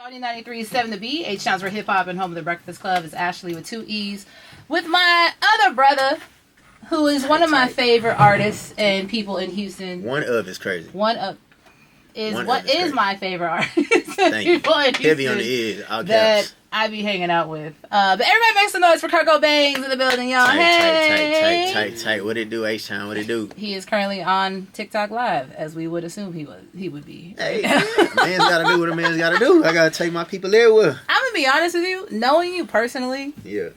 on 93.7 The B, H Sounds for Hip Hop and home of the Breakfast Club is Ashlee with 2 E's. With my other brother, who is one of my favorite artists and people in Houston. One of is crazy. One of is my favorite artist. Thank you. Heavy on the ears. That I be hanging out with. But everybody makes some noise for Kirko Bangz in the building, y'all. Tight. What it do, H-Town? What it do? He is currently on TikTok Live, as we would assume he would be. Hey, man's gotta do what a man's gotta do. I gotta take my people there with. I'm gonna be honest with you, knowing you personally. Yeah.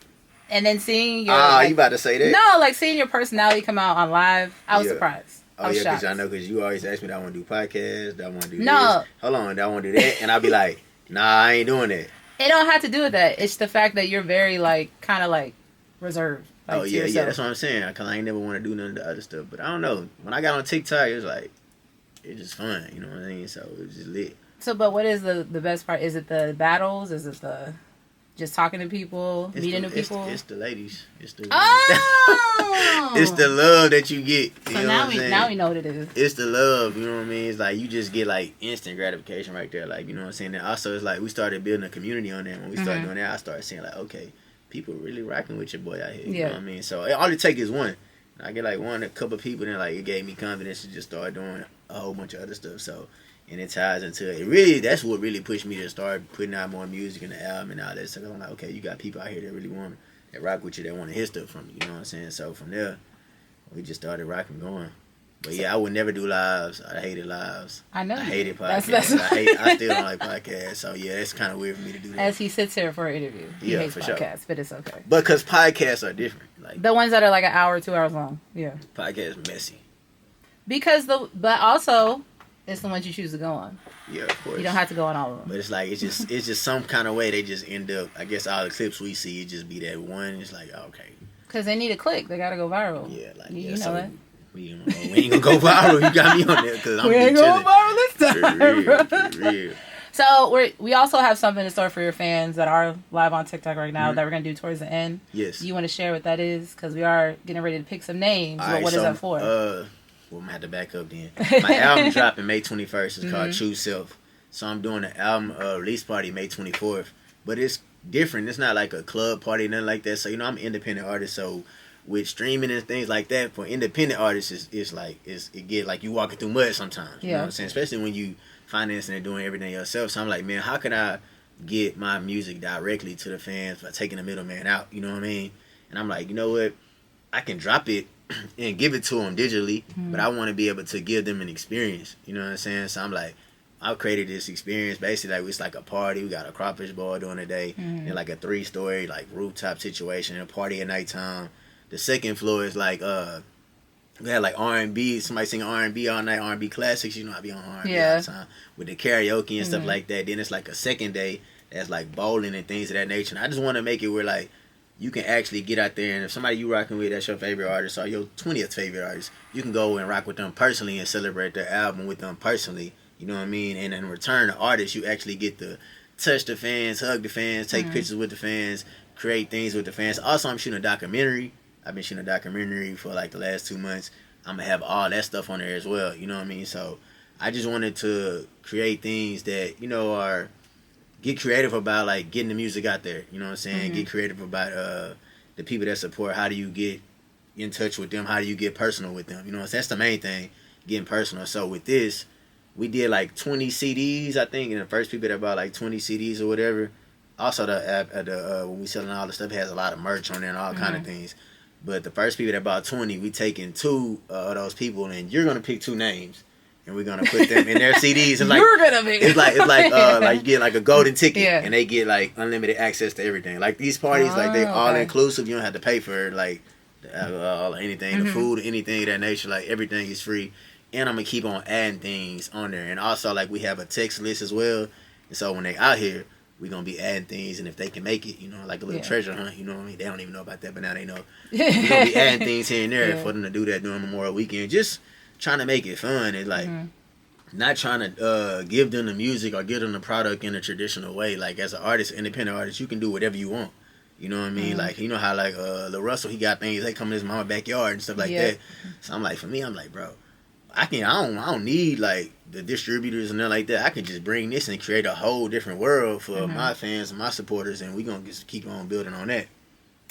And then seeing your... you about to say that? No, like seeing your personality come out on live, I was surprised. I was shocked. Because I know, because you always ask me, I want to do podcasts, I want to do this. Hold on, I want to do that. And I'll be like, nah, I ain't doing that. It don't have to do with that. It's the fact that you're very, like, kind of, like, reserved. Like, yeah, that's what I'm saying. Because I ain't never want to do none of the other stuff. But I don't know. When I got on TikTok, it was like, it's just fun. You know what I mean? So it was just lit. So, but what is the best part? Is it the battles? Is it the... just talking to people, meeting new people? It's the ladies. It's the oh! It's the love that you get. So now we know what it is. It's the love, you know what I mean? It's like you just get like instant gratification right there. Like, you know what I'm saying? And also it's like we started building a community on that. When we started doing that, I started seeing like, okay, people really rocking with your boy out here. You know what I mean? So all it takes is one. I get like a couple of people, then like it gave me confidence to just start doing a whole bunch of other stuff. So and it ties into it. Really, that's what really pushed me to start putting out more music in the album and all that stuff. I'm like, okay, you got people out here that really want that rock with you, that want to hear stuff from you. You know what I'm saying? So from there, we just started rocking going. But yeah, I would never do lives. I hated lives. I know. I hated podcasts. I still don't like podcasts. So yeah, it's kind of weird for me to do that. As he sits here for an interview, he hates for podcasts, sure. but it's okay. But because podcasts are different, like the ones that are like an hour, 2 hours long. Yeah. Podcasts messy. But also, it's the ones you choose to go on. Yeah, of course. You don't have to go on all of them. But it's like it's just some kind of way they just end up. I guess all the clips we see, it just be that one. It's like okay. Because they need a click. They gotta go viral. Yeah, like you know that. We ain't gonna go viral. You got me on there because I'm ain't going viral this time. For real. So we also have something in store for your fans that are live on TikTok right now that we're gonna do towards the end. Yes. Do you want to share what that is? Because we are getting ready to pick some names. But what is that for? Well, I'm gonna have to back up then. My album dropping May 21st. It's called True Self. So I'm doing an album release party May 24th. But it's different. It's not like a club party, nothing like that. So, you know, I'm an independent artist. So with streaming and things like that, for independent artists, it get like you walking through mud sometimes. You know what I'm saying? Especially when you financing and doing everything yourself. So I'm like, man, how can I get my music directly to the fans by taking the middleman out? You know what I mean? And I'm like, you know what? I can drop it and give it to them digitally, but I want to be able to give them an experience. You know what I'm saying? So I'm like, I've created this experience. Basically, like it's like a party. We got a crawfish boil during the day, and like a 3-story like rooftop situation, and a party at nighttime. The second floor is like we had like R&B. Somebody singing R&B all night, R&B classics. You know, I be on R&B all the time with the karaoke and stuff like that. Then it's like a second day that's like bowling and things of that nature. And I just want to make it where like you can actually get out there, and if somebody you rocking with, that's your favorite artist or your 20th favorite artist, you can go and rock with them personally and celebrate their album with them personally. You know what I mean? And in return, the artist, you actually get to touch the fans, hug the fans, take pictures with the fans, create things with the fans. Also, I'm shooting a documentary. I've been shooting a documentary for like the last 2 months. I'm going to have all that stuff on there as well. You know what I mean? So I just wanted to create things that, you know, are get creative about like getting the music out there. You know what I'm saying? Get creative about the people that support. How do you get in touch with them? How do you get personal with them? You know, that's the main thing, getting personal. So with this, we did like 20 CDs, I think, and the first people that bought like 20 CDs or whatever. Also, when we selling all the stuff, it has a lot of merch on there and all kind of things. But the first people that bought 20, we taking 2 of those people, and you're gonna pick 2 names, and we're gonna put them in their CDs. And like you're gonna pick. It's like like you get like a golden ticket, and they get like unlimited access to everything. Like these parties, like they all inclusive. You don't have to pay for like anything, the food, anything of that nature. Like everything is free. And I'm gonna keep on adding things on there. And also, like, we have a text list as well. And so when they out here, we're gonna be adding things. And if they can make it, you know, like a little treasure hunt, you know what I mean? They don't even know about that, but now they know. We're gonna be adding things here and there for them to do that during Memorial Weekend. Just trying to make it fun and like not trying to give them the music or give them the product in a traditional way. Like as an artist, independent artist, you can do whatever you want. You know what I mean? Like, you know how like Lil Russell, he got things, they come in his mama's backyard and stuff like that. So I'm like, for me, I'm like, bro, I don't need like the distributors and nothing like that. I can just bring this and create a whole different world for my fans and my supporters, and we gonna just keep on building on that.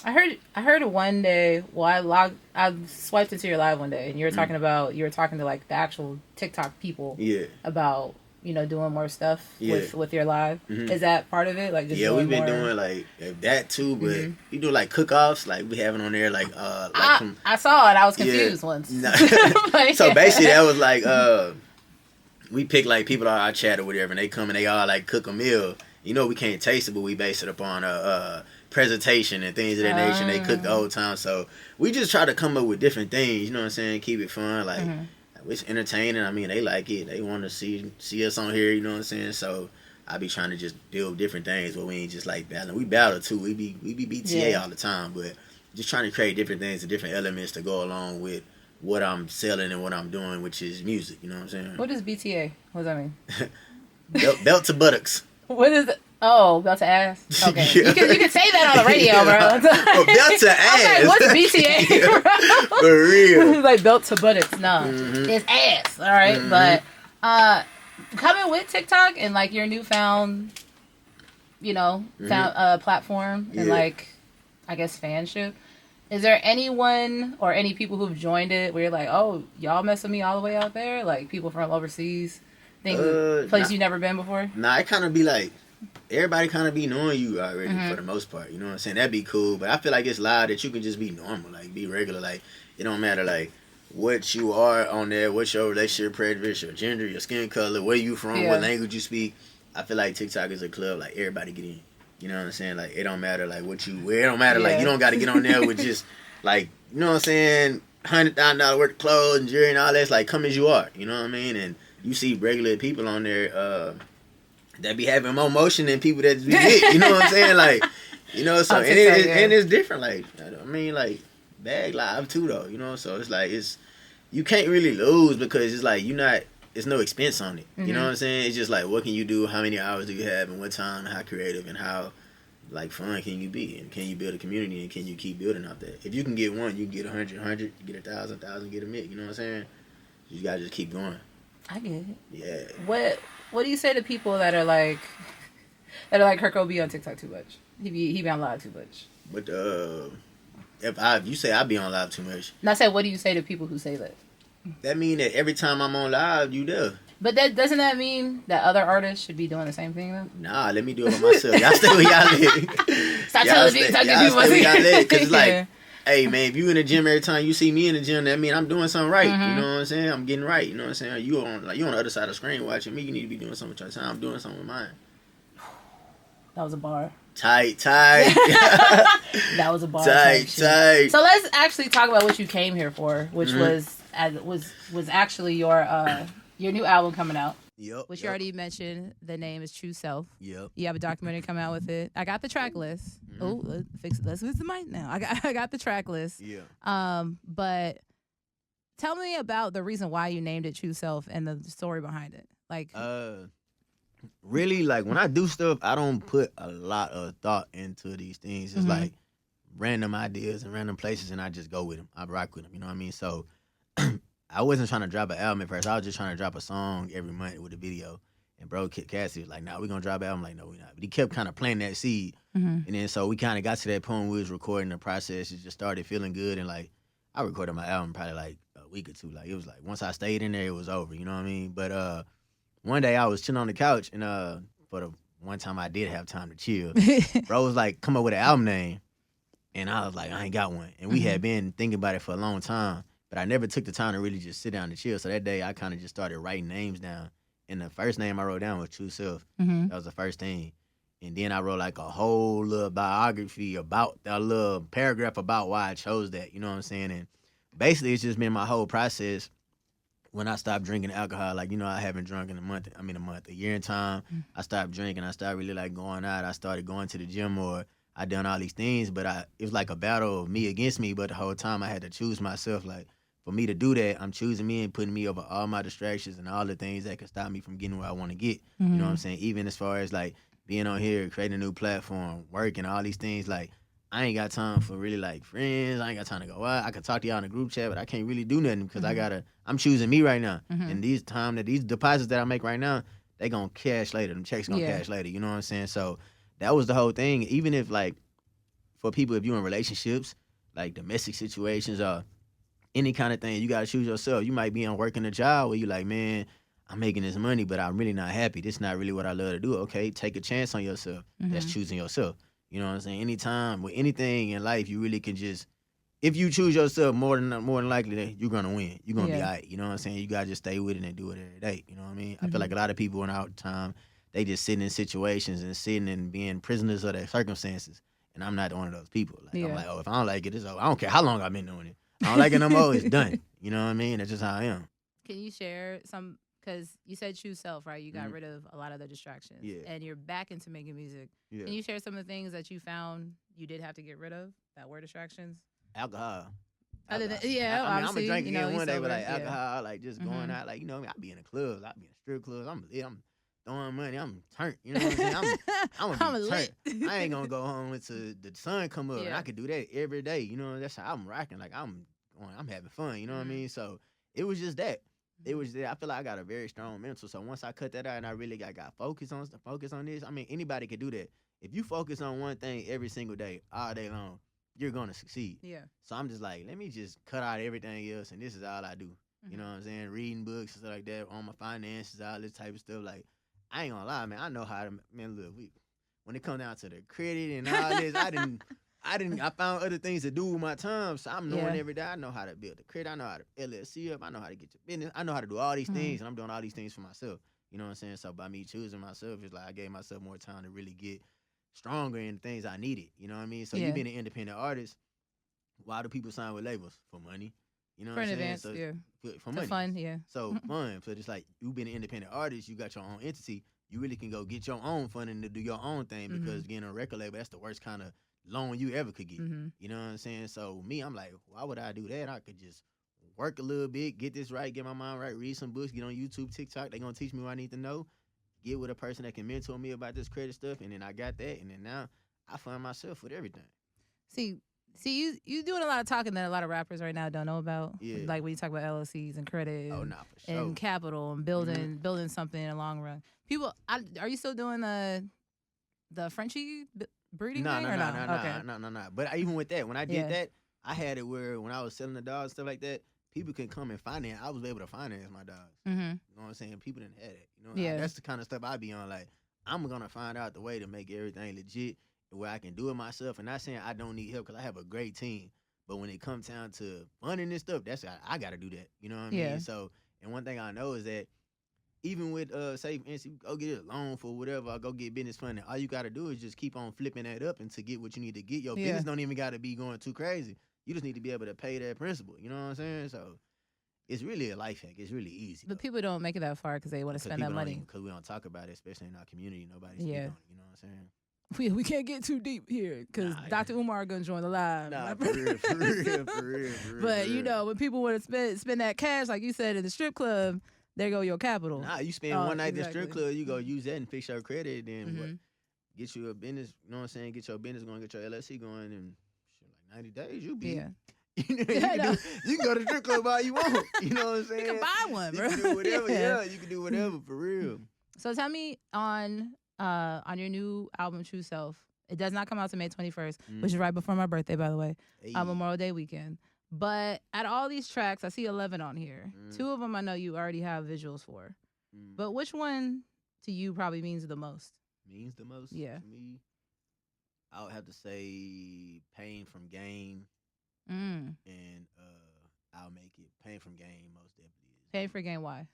I heard one day. Well, I swiped into your live one day, and you were talking to like the actual TikTok people. Yeah. About doing more stuff with your live. Is that part of it? Like just we've been doing like that too, but we do like cook-offs. Like we having on there like I saw it. I was confused once. So basically, that was like we pick like people on our chat or whatever, and they come and they all like cook a meal. We can't taste it, but we base it upon presentation and things of that nature. And they cook the whole time, so we just try to come up with different things. You know what I'm saying? Keep it fun, like it's entertaining. I mean, they like it. They want to see us on here. You know what I'm saying? So I be trying to just build different things, but we ain't just like battling. We battle too. We be BTA all the time, but just trying to create different things and different elements to go along with what I'm selling and what I'm doing, which is music. You know what I'm saying? What is BTA? What does that mean? Belt to buttocks. What is it? Oh, belt to ass. Okay, you can say that on the radio, bro. Belt to ass. I'm like, what's BTA? Bro? For real. Like belt to buttocks. No, it's ass. All right, but coming with TikTok and like your newfound, platform and like, I guess fanship. Is there anyone or any people who've joined it where you're like, oh, y'all mess with me all the way out there? Like people from overseas, places you've never been before? Nah, it kind of be like, everybody kind of be knowing you already for the most part. You know what I'm saying? That'd be cool. But I feel like it's loud that you can just be normal, like be regular. Like it don't matter like what you are on there, what's your relationship, prejudice, your gender, your skin color, where you from, what language you speak. I feel like TikTok is a club like everybody get in. You know what I'm saying? Like it don't matter like what you wear. It don't matter like you don't got to get on there with just like, you know what I'm saying, $100,000 worth of clothes and jewelry and all that. It's like come as you are. You know what I mean? And you see regular people on there that be having more motion than people that be lit. You know what I'm saying? Like, so and it's different. Like I mean, like bag live too though. So it's like you can't really lose because it's like it's no expense on it. You know what I'm saying? It's just like what can you do? How many hours do you have? And what time? How creative and how like fun can you be? And can you build a community? And can you keep building out there? If you can get one, you can get 100, you get 1,000, get a million. You know what I'm saying? You gotta just keep going. I get it. Yeah. What do you say to people that are like Kirko be on TikTok too much? He be on live too much. But if you say I be on live too much. And I said, what do you say to people who say that? That mean that every time I'm on live, you there. But doesn't that mean that other artists should be doing the same thing though? Nah, let me do it for myself. Y'all stay where y'all live. Stop telling me. Stop giving people y'all live. Cause it's like, hey man, if you in the gym every time you see me in the gym, that mean I'm doing something right. You know what I'm saying? I'm getting right. You know what I'm saying? You on the other side of the screen watching me. You need to be doing something with your time. I'm doing something with mine. That was a bar. Tight. That was a bar. Tight. So let's actually talk about what you came here for, which was actually your new album coming out. Yep. Which you already mentioned. The name is True Self. Yep. You have a documentary coming out with it. I got the track list. Oh, let's fix the mic now. I got the track list. Yeah. But tell me about the reason why you named it True Self and the story behind it. Like, really, like when I do stuff, I don't put a lot of thought into these things. It's like random ideas and random places, and I just go with them. I rock with them. You know what I mean? So I wasn't trying to drop an album at first. I was just trying to drop a song every month with a video. And bro, Cassie was like, nah, we're going to drop an album. I'm like, no, we're not. But he kept kind of planting that seed. And then so we kind of got to that point where we was recording the process. It just started feeling good. And like, I recorded my album probably like a week or two. Like, it was like, once I stayed in there, it was over. You know what I mean? But one day I was chilling on the couch. And for the one time I did have time to chill, bro was like, come up with an album name. And I was like, I ain't got one. And we had been thinking about it for a long time. But I never took the time to really just sit down and chill. So that day I kind of just started writing names down. And the first name I wrote down was True Self. That was the first thing. And then I wrote like a whole little biography about that little paragraph about why I chose that. You know what I'm saying? And basically it's just been my whole process when I stopped drinking alcohol. Like, I haven't drunk in a year in time. I stopped drinking. I started really like going out. I started going to the gym more. I done all these things, but it was like a battle of me against me. But the whole time I had to choose myself. Like, for me to do that, I'm choosing me and putting me over all my distractions and all the things that can stop me from getting where I want to get. You know what I'm saying? Even as far as like being on here, creating a new platform, working, all these things, like I ain't got time for really like friends. I ain't got time to go out. I can talk to y'all in a group chat, but I can't really do nothing because I'm choosing me right now. And these deposits that I make right now, they gonna cash later. Them checks gonna cash later. You know what I'm saying? So that was the whole thing. Even if like for people, if you're in relationships, like domestic situations or any kind of thing, you gotta choose yourself. You might be on working a job where you like, man, I'm making this money, but I'm really not happy. This is not really what I love to do. Okay, take a chance on yourself. That's choosing yourself. You know what I'm saying? Anytime with anything in life, you really can just, if you choose yourself, more than likely that you're gonna win. You're gonna be all right. You know what I'm saying? You gotta just stay with it and do it every day. You know what I mean? I feel like a lot of people in our time, they just sitting in situations and sitting and being prisoners of their circumstances. And I'm not one of those people. Like I'm like, oh, if I don't like it, it's over. I don't care how long I've been doing it. I don't like it no more. It's done. You know what I mean? That's just how I am. Can you share some? Because you said choose self, right? You got rid of a lot of the distractions. Yeah. And you're back into making music. Yeah. Can you share some of the things that you found you did have to get rid of that were distractions? Alcohol. Other than, I mean, I'm gonna drink again one day, but like sober, alcohol, like just going out, like, you know, I be in the clubs, I be in strip clubs, I'm throwing money, I'm turned, you know what I'm saying? I'm gonna be turned. I ain't gonna go home until the sun come up, and I could do that every day, you know, that's how I'm rocking, like I'm having fun, you know what I mean? So it was just that. It was that I feel like I got a very strong mental. So once I cut that out and I really got focus on this, I mean, anybody could do that. If you focus on one thing every single day, all day long, you're gonna succeed. Yeah. So I'm just like, let me just cut out everything else, and this is all I do. You know what I'm saying? Reading books and stuff like that, on my finances, all this type of stuff. Like, I ain't gonna lie, man. I know how to, man. Look, when it come down to the credit and all this, I found other things to do with my time. So I'm knowing every day. I know how to build the credit. I know how to LLC up. I know how to get your business. I know how to do all these things, and I'm doing all these things for myself. You know what I'm saying? So by me choosing myself, it's like I gave myself more time to really get stronger in the things I needed. You know what I mean? So you being an independent artist, why do people sign with labels? For money. You know what I'm saying? Advance, so, for money. Fun, So fun. So it's like you being an independent artist, you got your own entity. You really can go get your own funding to do your own thing because getting a record label, that's the worst kind of loan you ever could get. You know what I'm saying? So me, I'm like, why would I do that? I could just work a little bit, get this right, get my mind right, read some books, get on YouTube, TikTok. They're going to teach me what I need to know. Get with a person that can mentor me about this credit stuff. And then I got that. And then now I fund myself with everything. See, you doing a lot of talking that a lot of rappers right now don't know about. Yeah. Like when you talk about LLCs and credit for sure. And capital and building something in the long run. People, are you still doing the Frenchie breeding thing or no? No. But even with that, when I did that, I had it where when I was selling the dogs and stuff like that, people can come and finance. I was able to finance my dogs. You know what I'm saying? People didn't have that. You know, that's the kind of stuff I be on. Like, I'm gonna find out the way to make everything legit, where I can do it myself. And not saying I don't need help because I have a great team. But when it comes down to funding this stuff, that's I got to do that. You know what I mean? So, and one thing I know is that even with say, for instance, go get a loan for whatever, or go get business funding, all you got to do is just keep on flipping that up and to get what you need to get. Your business don't even got to be going too crazy. You just need to be able to pay that principal. You know what I'm saying? So it's really a life hack. It's really easy. But people don't make it that far because they want to spend that money. Because we don't talk about it, especially in our community. Nobody speak on it. You know what I'm saying? We can't get too deep here because Dr. Umar gonna join the live. For real. But you know, when people want to spend that cash, like you said, in the strip club, there go your capital. Nah, you spend one night in the strip club, you go use that and fix your credit, then get you a business. You know what I'm saying? Get your business going, get your LLC going, and shit, like 90 days, you be. Yeah. You can go to the strip club all you want. You know what I'm saying? You can buy one, bro. You can do whatever. Yeah, you can do whatever for real. So tell me on your new album, True Self. It does not come out to May 21st, which is right before my birthday, by the way. Hey. Memorial Day weekend. But at all these tracks, I see 11 on here. 2 of them I know you already have visuals for. But which one to you probably means the most? Means the most? Yeah. To me, I would have to say Pain from Game. And I'll make it. Pain from Game most definitely is. Pain from Game, why?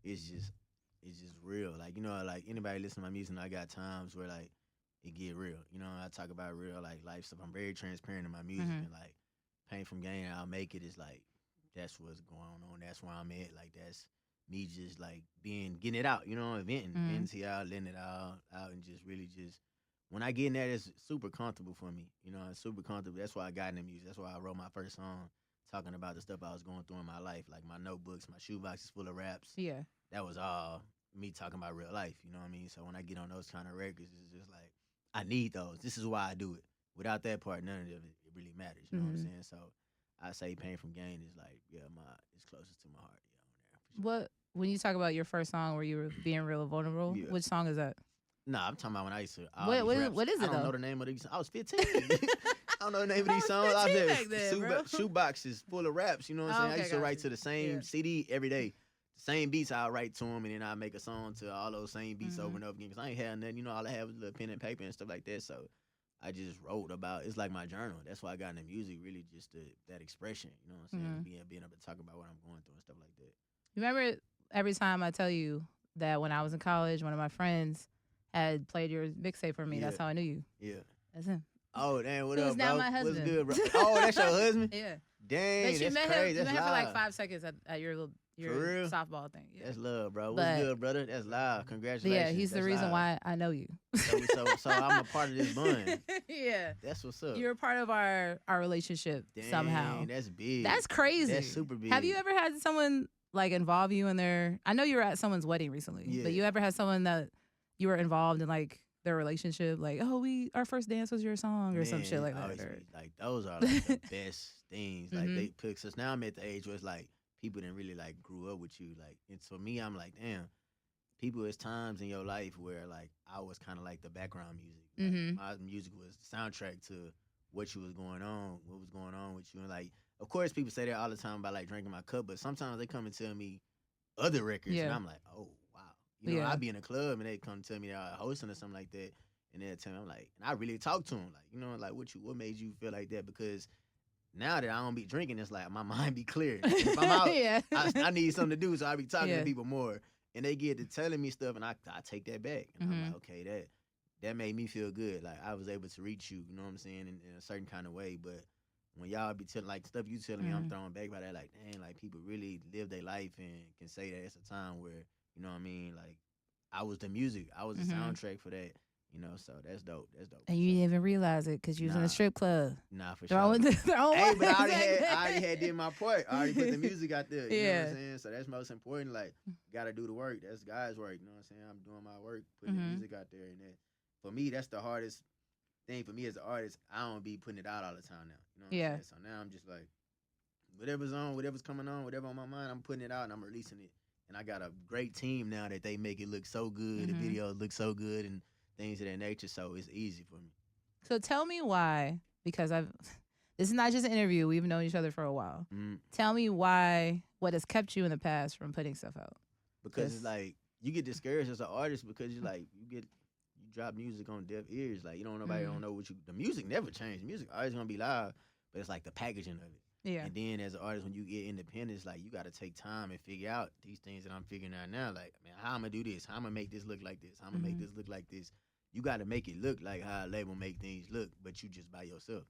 It's just real. Like, you know, like anybody listen to my music, I got times where like it get real. You know, I talk about real like life stuff. I'm very transparent in my music and like Pain from Game, I'll make it is like that's what's going on. That's where I'm at. Like that's me just like getting it out, you know, venting to y'all, letting it all out and just really just when I get in that, it's super comfortable for me. You know, it's super comfortable. That's why I got in the music. That's why I wrote my first song talking about the stuff I was going through in my life. Like my notebooks, my shoebox is full of raps. Yeah. That was all me talking about real life. You know what I mean? So when I get on those kind of records, it's just like, I need those. This is why I do it. without that part, none of it really matters. You know what I'm saying? So I say Pain from Gain is like, it's closest to my heart. Yeah, on there. For sure. When you talk about your first song where you were being real vulnerable, which song is that? Nah, I'm talking about when I used to. What is it? I don't know the name of these. I was 15. I don't know the name of these songs. I was shoeboxes full of raps. You know what I'm saying? I used to write to the same CD every day. The same beats I write to them, and then I make a song to all those same beats over and over again. Because I ain't had nothing. You know, all I had was a little pen and paper and stuff like that. So I just wrote about. It's like my journal. That's why I got into music. Really, just that expression. You know what I'm saying? Being able to talk about what I'm going through and stuff like that. You remember every time I tell you that when I was in college, one of my friends had played your mixtape for me. That's how I knew you. Yeah, that's him. Oh damn! What up, who's now my husband? What's good, bro? Oh, that's your husband? Yeah. Dang, but you that's met crazy. Him, you met him for like 5 seconds at your softball thing. Yeah. That's love, bro. What's good, brother? That's live. Congratulations. Yeah, he's the reason why I know you. So I'm a part of this bond. Yeah, that's what's up. You're a part of our relationship somehow. That's big. That's crazy. That's super big. Have you ever had someone like involve you in their? I know you were at someone's wedding recently, but you ever had someone that you were involved in like their relationship, like, our first dance was your song or some shit like that. Like those are like the best things. Like they put us. Now I'm at the age where it's like people didn't really like grew up with you. Like, and for me, I'm like, damn. People, there's times in your life where like I was kind of like the background music. Like, my music was the soundtrack to what was going on with you. And like, of course, people say that all the time about like drinking my cup, but sometimes they come and tell me other records, and I'm like, oh wow. You know, I'd be in a club and they come tell me they're hosting or something like that, and they'll tell me, I'm like, and I really talk to them, like, you know, like what made you feel like that? Because now that I don't be drinking, it's like my mind be clear. If I'm out, I need something to do, so I be talking to people more, and they get to telling me stuff, and I take that back, and I'm like, okay, that made me feel good, like I was able to reach you, you know what I'm saying, in a certain kind of way. But when y'all be telling like stuff you telling me, I'm throwing back by that, like, dang, like people really live their life and can say that it's a time where, you know what I mean, like I was the music, I was the soundtrack for that, you know. So that's dope. And you didn't even realize it because you was in a strip club. Nah, for sure. Hey, but I already had did my part. I already put the music out there. You know what I'm saying? So that's most important. Like, gotta do the work. That's God's work. You know what I'm saying? I'm doing my work, putting the music out there, and that, for me, that's the hardest thing for me as an artist. I don't be putting it out all the time now. You know what I'm saying? So now I'm just like, whatever's on, whatever's coming on, whatever on my mind, I'm putting it out and I'm releasing it. And I got a great team now that they make it look so good. The videos look so good and things of that nature. So it's easy for me. So tell me why, because this is not just an interview. We've known each other for a while. Tell me why, what has kept you in the past from putting stuff out? Because it's like, you get discouraged as an artist because you're like, you drop music on deaf ears. Like, you don't nobody don't know the music never changed. The music always gonna be live, but it's like the packaging of it. Yeah. And then as an artist, when you get independent, it's like you got to take time and figure out these things that I'm figuring out now. Like, man, how I'm going to do this? How I'm going to make this look like this? How I'm going to make this look like this? You got to make it look like how a label make things look, but you just by yourself.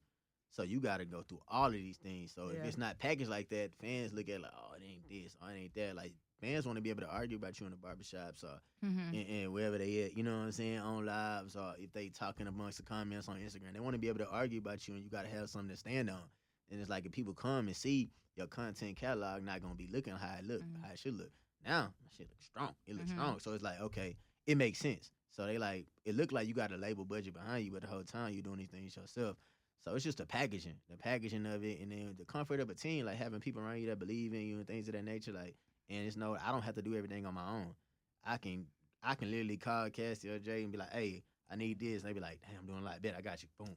So you got to go through all of these things. So if it's not packaged like that, fans look at it like, oh, it ain't this, or it ain't that. Like, fans want to be able to argue about you in the barbershops or and wherever they at, you know what I'm saying, on lives, or if they talking amongst the comments on Instagram. They want to be able to argue about you, and you got to have something to stand on. And it's like if people come and see your content catalog, not gonna be looking how it look, how it should look. Now, my shit looks strong. It looks strong. So it's like, okay, it makes sense. So they like, it looked like you got a label budget behind you, but the whole time you're doing these things yourself. So it's just the packaging of it, and then the comfort of a team, like having people around you that believe in you and things of that nature. Like, and it's I don't have to do everything on my own. I can literally call Cassie or Jay and be like, hey, I need this. And they be like, damn, I'm doing a lot. Bet I got you. Boom.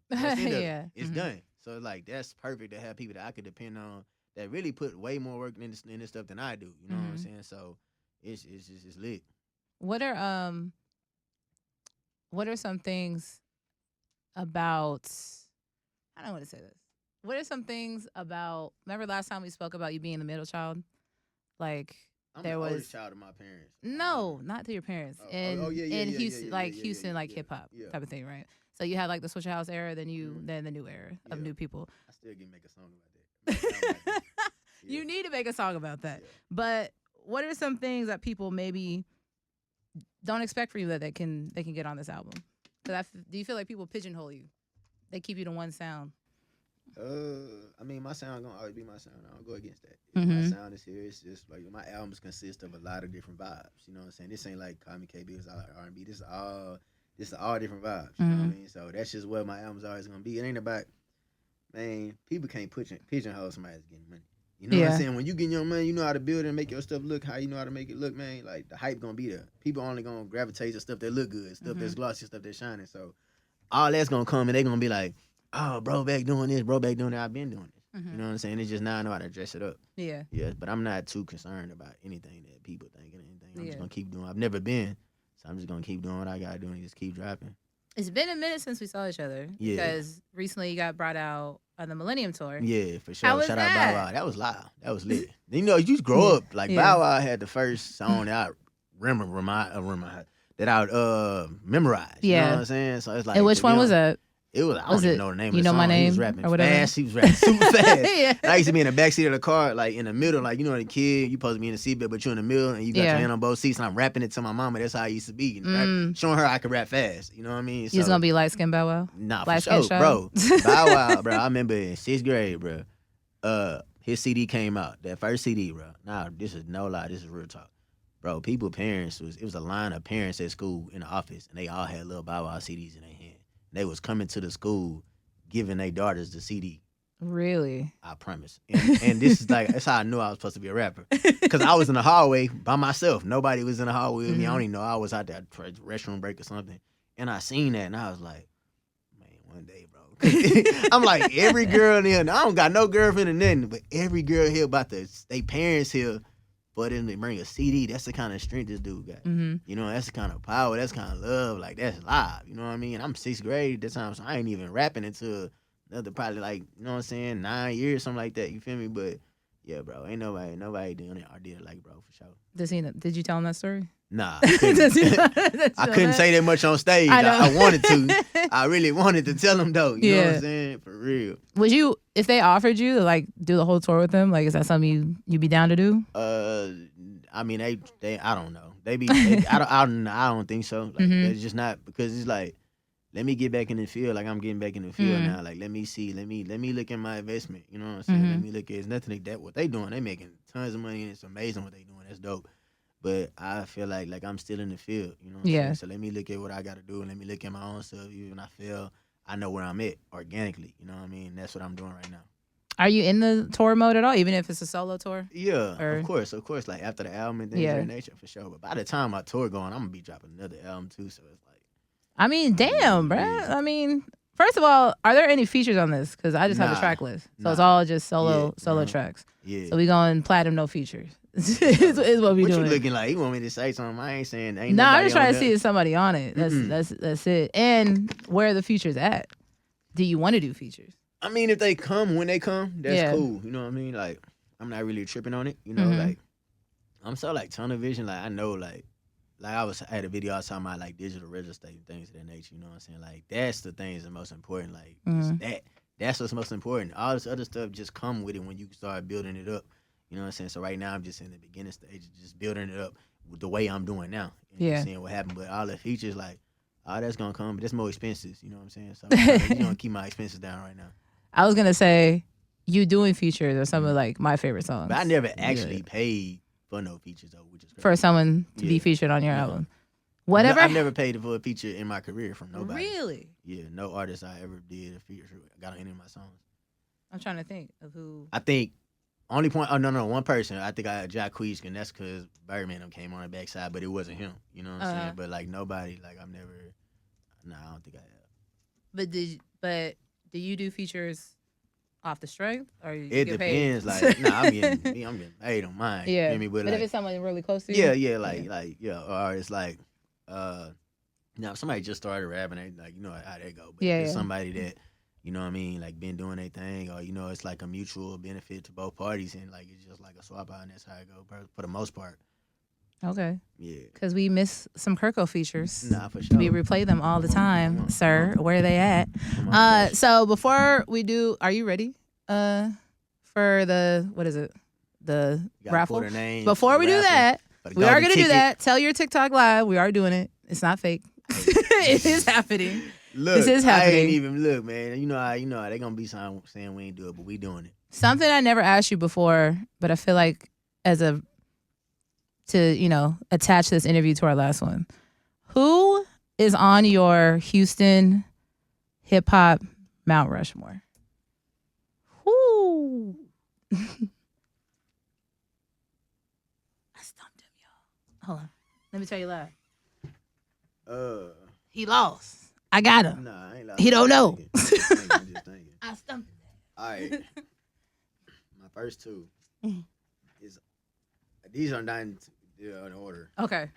It's done. So it's like, that's perfect to have people that I could depend on that really put way more work in this stuff than I do. You know what I'm saying? So it's lit. What are some things about, I don't want to say this. What are some things about, remember last time we spoke about you being the middle child? Like, I'm the oldest child of my parents. No, not to your parents. In Houston, Houston, like hip hop type of thing, right? So you had like the Switch House era, then then the new era of new people. I still can make a song about that. You need to make a song about that. Yeah. But what are some things that people maybe don't expect for you that they can get on this album? Do you feel like people pigeonhole you? They keep you to one sound. I mean, my sound gonna always be my sound. I don't go against that. My sound is here. It's just like my albums consist of a lot of different vibes. You know what I'm saying? This ain't like Call Me KB. It's all like R&B. This is all It's all different vibes. You know what I mean? So that's just what my album's always gonna be. It ain't about, man, people can't pigeonhole somebody that's getting money. You know what I'm saying? When you get your money, you know how to build it and make your stuff look how you know how to make it look, man. Like, the hype gonna be there. People only gonna gravitate to stuff that look good, stuff that's glossy, stuff that's shining. So all that's gonna come and they gonna be like, oh, bro back doing this, bro back doing that. I've been doing this. You know what I'm saying? It's just now I know how to dress it up. Yeah. Yeah, but I'm not too concerned about anything that people think and anything. I'm just gonna keep doing. I've never been, so I'm just gonna keep doing what I gotta do and just keep dropping. It's been a minute since we saw each other. Yeah. Because recently you got brought out on the Millennium Tour. Yeah, for sure. Shout out Bow Wow. That was loud. That was lit. You know, you grow up. Like, Bow Wow had the first song that I memorized. Yeah. You know what I'm saying? So it's like. And which one was that? It was, I don't even know the name of the song. You know my name? He was rapping or whatever? fast. He was rapping super fast. I used to be in the backseat of the car, like in the middle, like, you know, the kid, you supposed to be in the seatbelt, but you're in the middle and you got your hand on both seats, and I'm rapping it to my mama. That's how I used to be. Showing her I could rap fast. You know what I mean? You was going to be light skin Bow Wow? Nah, for sure, bro. Bow Wow, bro. I remember in 6th grade, bro. His CD came out. That first CD, bro. Nah, this is no lie. This is real talk. Bro, it was a line of parents at school in the office, and they all had little Bow Wow CDs in their hand. They was coming to the school giving their daughters the CD. Really? I promise. And this is like, that's how I knew I was supposed to be a rapper. Because I was in the hallway by myself. Nobody was in the hallway with me. I don't even know. I was out there, restroom break or something. And I seen that and I was like, man, one day, bro. I'm like, every girl in here, I don't got no girlfriend or nothing, but every girl here about they parents here, for them to bring a CD, that's the kind of strength this dude got. You know, that's the kind of power, that's the kind of love, like, that's live. You know what I mean? I'm 6th grade at the time, so I ain't even rapping until another probably, like, you know what I'm saying, 9 years, something like that. You feel me? But yeah, bro, ain't nobody doing it or did it like bro, for sure. Did you tell him that story? Nah, I couldn't say that much on stage. I wanted to. I really wanted to tell him though. You know what I'm saying? For real. Would you, if they offered you to like do the whole tour with them, like is that something you'd be down to do? I mean they I don't know. I don't think so. Like it's just not, because it's like, let me get back in the field. Like I'm getting back in the field now. Like let me see. Let me look at my investment. You know what I'm saying? Let me look at, it's nothing like that. What they doing? They making tons of money and it's amazing what they doing. That's dope. But I feel like I'm still in the field, you know what I'm saying? So let me look at what I got to do and let me look at my own self. Even I feel I know where I'm at organically, you know what I mean? That's what I'm doing right now. Are you in the tour mode at all, even if it's a solo tour? Yeah, of course. Like after the album and things of that nature, for sure. But by the time my tour going, I'm going to be dropping another album too, so it's like. I mean, damn, bruh. I mean, first of all, are there any features on this? Because I just have a track list. So it's all just solo tracks. Yeah. So we going platinum, no features. is what we doing. What you looking like? You want me to say something? I ain't saying ain't. I'm just trying to see if somebody on it. That's it. And where are the features at? Do you want to do features? I mean, if they come, when they come, that's cool. You know what I mean? Like, I'm not really tripping on it. You know, like, I'm so like tunnel vision. Like, I know, like I had a video I was talking about like digital real estate and things of that nature. You know what I'm saying? Like, that's the things that most important. Like, that's what's most important. All this other stuff just come with it when you start building it up. You know what I'm saying? So right now I'm just in the beginning stage, just building it up with the way I'm doing now. And seeing what happened. But all the features, like, all that's gonna come, but it's more expenses. You know what I'm saying? So I'm gonna keep my expenses down right now. I was gonna say, you doing features are some of like my favorite songs. But I never actually paid for no features though, which is crazy. For someone to be featured on your album. Whatever. I've never paid for a feature in my career from nobody. Really? Yeah, no artist I ever did a feature got on any of my songs. I'm trying to think of who. I think only point. Oh no, one person. I think I had Jacquees, and that's because Birdman came on the backside, but it wasn't him. You know what I'm saying? But like nobody, like I've never. No, I don't think I have. But do you do features off the strength, or you it get depends. Paid? Like, I'm getting paid on mine. Yeah, you know but like, if it's someone really close to you, or it's like, now if somebody just started rapping, like you know how they go. But if it's somebody that, you know what I mean, like been doing their thing, or you know it's like a mutual benefit to both parties, and like it's just like a swap out, and that's how it go for the most part. Okay. Yeah. Because we miss some Kirko features. Nah, for sure. We replay them all the time, sir. Where are they at? So before we do, are you ready? For the, what is it? The raffle? Before we do that, we are going to do that. Tell your TikTok live. We are doing it. It's not fake. It is happening. Look, this is happening. I ain't even look, man. You know how they going to be saying we ain't do it, but we doing it. Something I never asked you before, but I feel like to attach this interview to our last one. Who is on your Houston hip hop Mount Rushmore? Whoo. I stumped him, y'all. Hold on. Let me tell you live. He lost. I got him. Nah, I ain't He don't know. I'm just thinking. I stumped him. All right. My first two is these are not in order. Okay.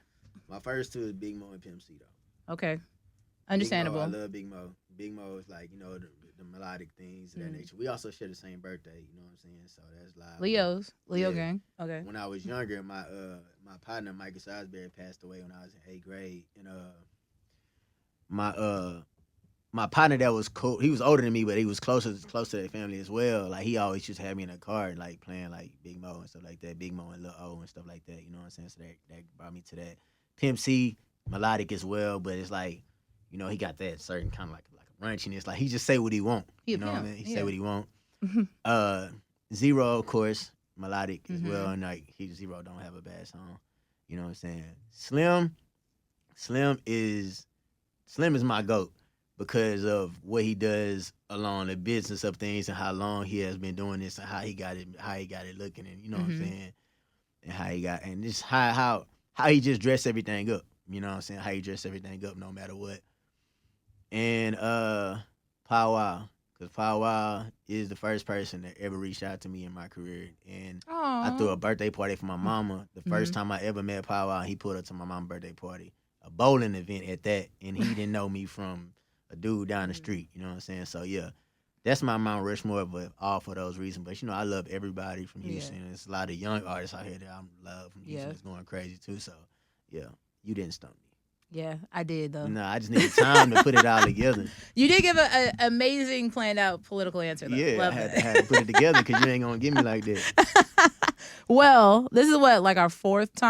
My first two is Big Mo and Pimp C though. Okay. Understandable. Big Mo, I love Big Mo. Big Mo is like, the melodic things of that nature. We also share the same birthday, you know what I'm saying? So that's live. Leo gang. Okay. When I was younger, my partner Michael Salisbury passed away when I was in 8th grade, and my partner that was cool. He was older than me, but he was close to their family as well. Like he always used to have me in a car, like playing like Big Mo and stuff like that, Big Mo and Lil O and stuff like that. You know what I'm saying? So that brought me to that. Pimp C, melodic as well, but it's like, he got that certain kind of like a raunchiness. Like he just say what he want. You know what I mean? He say what he want. Zero, of course, melodic as well, and like Zero don't have a bad song. You know what I'm saying? Slim is my GOAT because of what he does along the business of things and how long he has been doing this and how he got it looking, and you know what I'm saying, and just how he just dressed everything up. You know what I'm saying? How he dressed everything up no matter what. And Pow Wow, because Pow Wow is the first person that ever reached out to me in my career, and I threw a birthday party for my mama. The first time I ever met Pow Wow, he pulled up to my mama's birthday party, a bowling event at that, and he didn't know me from a dude down the street. You know what I'm saying? So yeah, that's my Mount Rushmore, but all for those reasons. But I love everybody from Houston. Yeah. There's a lot of young artists out here that I love from Houston. It's going crazy too. So yeah, you didn't stump me. Yeah, I did though. No, I just needed time to put it all together. You did give an amazing planned out political answer though. Yeah, love I had to put it together because you ain't gonna give me like that. Well, this is what, our fifth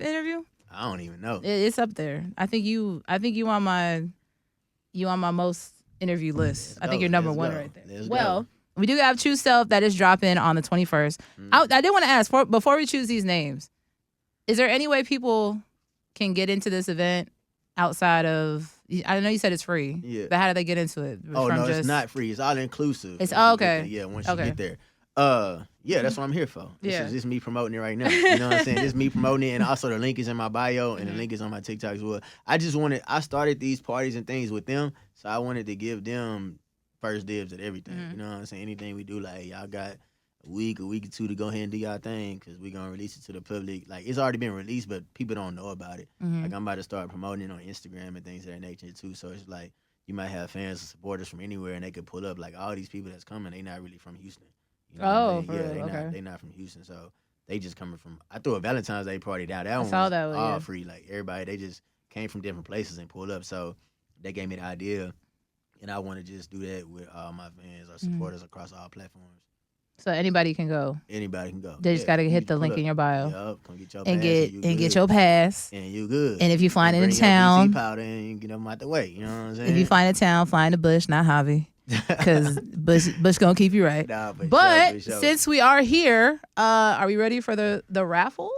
interview. I don't even know. It's up there. I think you on my most interview list. I think you're number one right there. We do have True Self that is dropping on the 21st. I did want to ask before we choose these names, is there any way people can get into this event outside of? I know you said it's free. Yeah. But how do they get into it? It's not free. It's all inclusive. It's okay. Yeah, once you get there. Yeah, that's what I'm here for. This is just me promoting it right now. You know what I'm saying? This is me promoting it, and also the link is in my bio, and the link is on my TikTok as well. I started these parties and things with them, so I wanted to give them first dibs at everything. You know what I'm saying? Anything we do, like, y'all got a week or two to go ahead and do y'all thing, because we're going to release it to the public. Like, it's already been released, but people don't know about it. Like, I'm about to start promoting it on Instagram and things of that nature, too. So it's like, you might have fans and supporters from anywhere, and they could pull up, like, all these people that's coming, they not really from Houston. You know they not from Houston, so they just coming from. I threw a Valentine's Day party down. That one was all free. Like everybody, they just came from different places and pulled up. So they gave me the idea, and I want to just do that with all my fans or supporters across all platforms. So anybody can go. Anybody can go. They just gotta hit the link in your bio. Yep, come get your and pass get your pass. And you good. And if you flying into town, powder and you get them out the way. You know what I'm saying? If you flying into town, fly in the bush, not Javi. Because Bush gonna keep you right. Nah, but since we are here, are we ready for the raffle?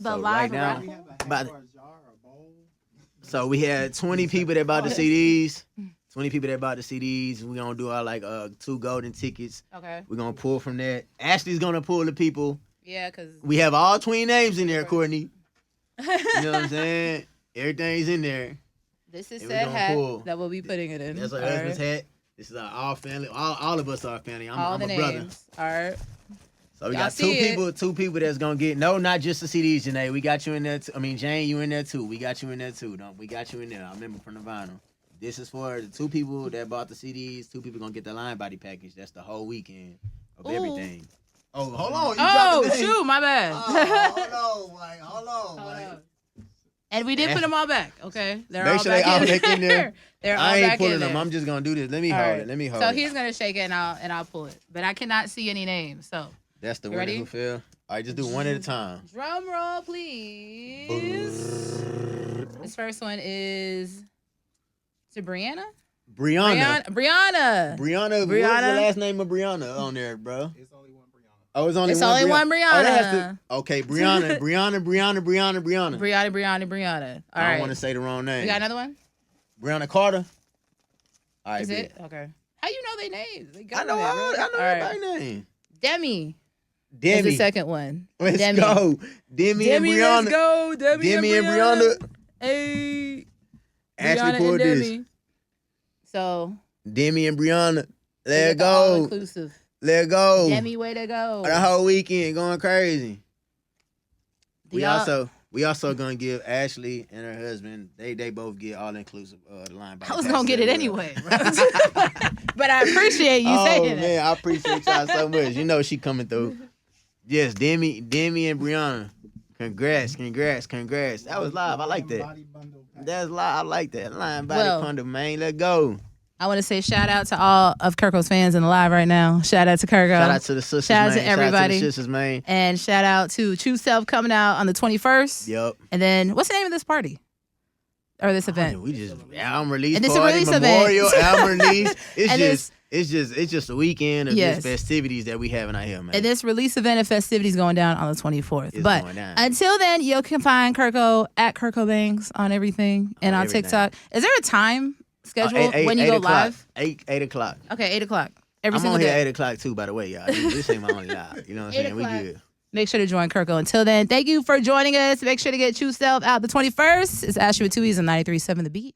The live raffle? So we had 20 people that bought the CDs. 20 people that bought the CDs. We're gonna do our 2 golden tickets. Okay. We're gonna pull from that. Ashlee's gonna pull the people. Yeah, because we have all 20 names in there, Courtney. You know what I'm saying? Everything's in there. This is said hat that we'll be putting it in. That's our husband's hat. This is our family. All of us are family. I'm a brother. All right. So we got two people that's gonna get not just the CDs, Janae. We got you in there. Jane, you in there too. We got you in there too. We got you in there. I remember from the vinyl. This is for the 2 people that bought the CDs. 2 people gonna get the line body package. That's the whole weekend of everything. Oh, hold on. Shoot, my bad. Hold on. And we did put them all back, okay? They're Make all sure back they all back in there. They're all I ain't back pulling in them. there. I'm just gonna do this. Let me hold it. So he's gonna shake it and I'll pull it. But I cannot see any names. So that's the winner who fell. All right, just do one at a time. Drum roll, please. This first one is to Brianna. Brianna. What's the last name of Brianna on there, bro? It's only one Brianna. Oh, it's only It's one. only one Brianna. Oh, that has to, okay, Brianna. Brianna. All I right. don't want to say the wrong name. You got another one? Brianna Carter. All right, Is it? Okay. How you know their names? I know everybody's name. Demi. Demi. Is the second one. Let's Demi. go. Demi and Brianna. Let's go. Demi and Brianna. Hey. Ashlee Brianna pulled and this. Demi. So. Go. Let go. All inclusive. Let go. Demi, way to go. The whole weekend going crazy. We also gonna give Ashlee and her husband. They both get all inclusive. The line. I was gonna get it anyway, but I appreciate you saying it. Oh man, I appreciate y'all so much. You know she coming through. Yes, Demi and Brianna. Congrats. That was live. I like that. That's live. I like that. Line body bundle, man. Let's go. I want to say shout out to all of Kirko's fans in the live right now. Shout out to Kirko. Shout out to the sisters, shout out man. to everybody. Shout out to the sisters, man. And shout out to True Self coming out on the 21st. Yep. And then, what's the name of this party? Or this event? We just album release and party, memorial, album release. It's just a weekend of yes. just festivities that we having out here, man. And this release event and festivities going down on the 24th. It's but going down. until then, you can find Kirko at Kirko Bangz on everything and on TikTok. Is there a time schedule when you go live? 8 o'clock. Okay, 8 o'clock. I'm single on here day. 8 o'clock too, by the way, y'all. This ain't my only live. You know what I'm saying? We good. Make sure to join Kirko. Until then, thank you for joining us. Make sure to get True Self out the 21st. It's Ashlee with 2 E's on 93.7 The Beat.